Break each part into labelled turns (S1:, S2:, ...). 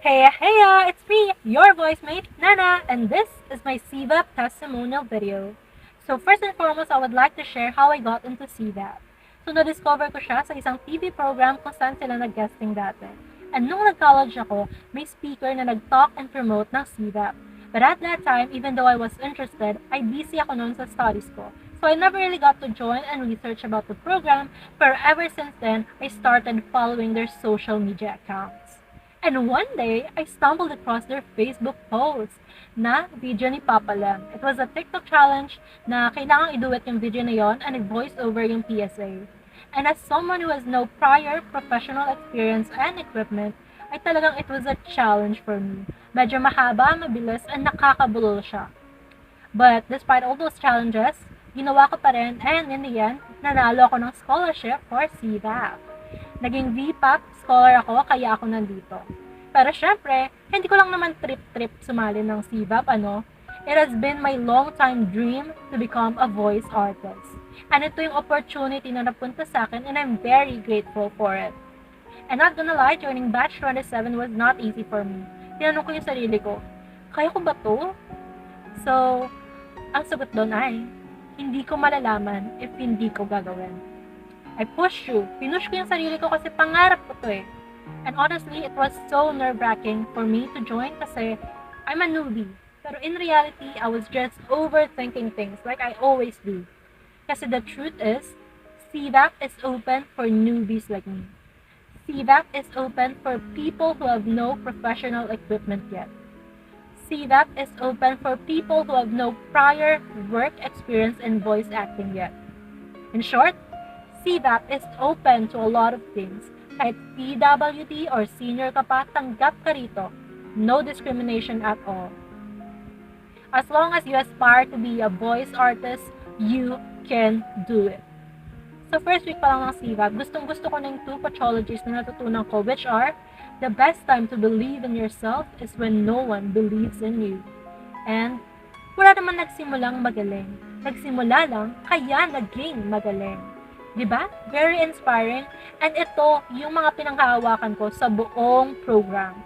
S1: Hey, it's me, your voice mate, Nana, and this is my CVAP testimonial video. So first and foremost, I would like to share how I got into CVAP. So na-discover ko siya sa isang TV program kung saan sila nag-guesting dati. And nung nag-college ako, may speaker na nag-talk and promote ng CVAP. But at that time, even though I was interested, ay busy ako noon sa studies ko. So I never really got to join and research about the program, but ever since then, I started following their social media accounts. And one day, I stumbled across their Facebook post na video ni Papa Lem. It was a TikTok challenge na kailangang i-duet yung video na yon and i-voice over yung PSA. And as someone who has no prior professional experience and equipment, ay talagang it was a challenge for me. Medyo mahaba, mabilis, and nakakabulol siya. But despite all those challenges, ginawa ko pa rin and in the end, nanalo ako ng scholarship for CVAP. Naging VPAP scholar ako kaya ako nandito. Pero syempre, hindi ko lang naman trip-trip sumali ng CVAP, ano? It has been my long-time dream to become a voice artist. And ito yung opportunity na napunta sa akin and I'm very grateful for it. And not gonna lie, joining Batch 27 was not easy for me. Tinanong ko yung sarili ko, kaya ko ba to? So, ang sagot doon ay, hindi ko malalaman if hindi ko gagawin. I pushed through. Pinush ko yung sarili ko kasi pangarap ko to eh. And honestly, it was so nerve-wracking for me to join kasi I'm a newbie. Pero in reality, I was just overthinking things like I always do. Kasi the truth is, CVAP is open for newbies like me. CVAP is open for people who have no professional equipment yet. CVAP is open for people who have no prior work experience in voice acting yet. In short, CVAP is open to a lot of things. Kahit PWD or senior ka pa, tanggap ka rito. No discrimination at all. As long as you aspire to be a voice artist, you can do it. So first week pa lang ng CVAP, gustong-gusto ko ng 2 pathologies na natutunan ko, which are, the best time to believe in yourself is when no one believes in you. And wala naman nagsimulang magaling. Nagsimula lang, kaya naging magaling. Diba? Very inspiring. And ito yung mga pinanghahawakan ko sa buong program.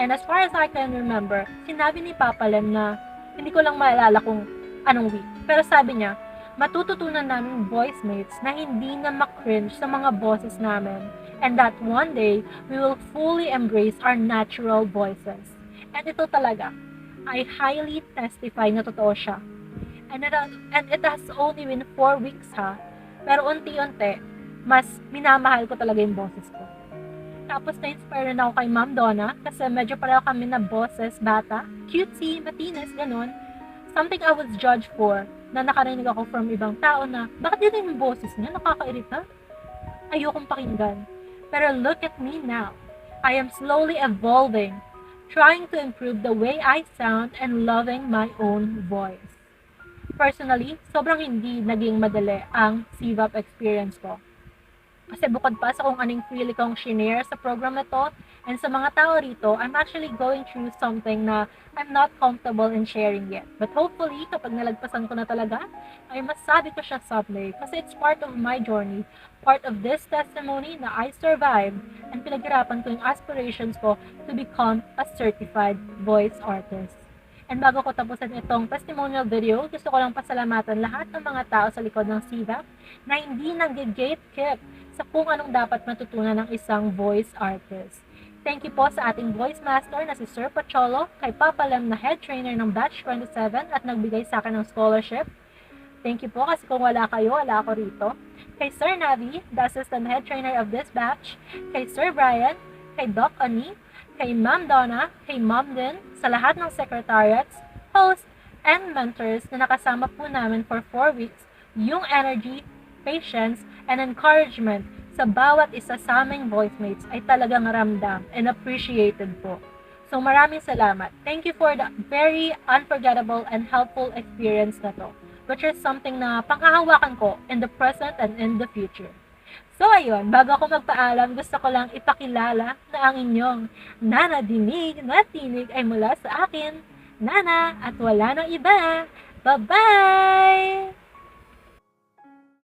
S1: And as far as I can remember, sinabi ni Papa Lem na hindi ko lang maalala kung anong week. Pero sabi niya, matututunan namin voice mates na hindi na makringe sa mga boses namin. And that one day, we will fully embrace our natural voices. And ito talaga, I highly testify na totoo siya. And it has only been 4 weeks ha. Pero unti-unti, mas minamahal ko talaga yung boses ko. Tapos na-inspire na ako kay Ma'am Donna kasi medyo pareho kami na boses, bata, cutesy, matinis, ganun. Something I was judged for na nakarinig ako from ibang tao na bakit dito yung boses niya, nakakairita? Ayokong pakinggan. Pero look at me now. I am slowly evolving, trying to improve the way I sound and loving my own voice. Personally, sobrang hindi naging madali ang CVAP experience ko. Kasi bukod pa sa kung anong freely kong shinare sa program na to, and sa mga tao rito, I'm actually going through something na I'm not comfortable in sharing yet. But hopefully, kapag nalagpasan ko na talaga, ay masabi ko siya someday. Kasi it's part of my journey, part of this testimony na I survived, and pinaghirapan ko yung aspirations ko to become a certified voice artist. And bago ko tapusin itong testimonial video, gusto ko lang pasalamatan lahat ng mga tao sa likod ng CVAP na hindi nag-gatekeep sa kung anong dapat matutunan ng isang voice artist. Thank you po sa ating voice master na si Sir Pacholo, kay Papa Lem na head trainer ng Batch 27 at nagbigay sa akin ng scholarship. Thank you po kasi kung wala kayo, wala ako rito. Kay Sir Navi, the assistant head trainer of this batch. Kay Sir Brian, kay Doc Ani, kay Ma'am Donna, kay Ma'am Din, sa lahat ng secretariats, hosts, and mentors na nakasama po namin for 4 weeks, yung energy, patience, and encouragement sa bawat isa sa aming voice mates ay talagang ramdam and appreciated po. So maraming salamat. Thank you for the very unforgettable and helpful experience na to, which is something na panghahawakan ko in the present and in the future. So ayun, bago ako magpaalam, gusto ko lang ipakilala na ang inyong Nana Dinig na tinig ay mula sa akin, Nana, at wala nang iba. Bye-bye!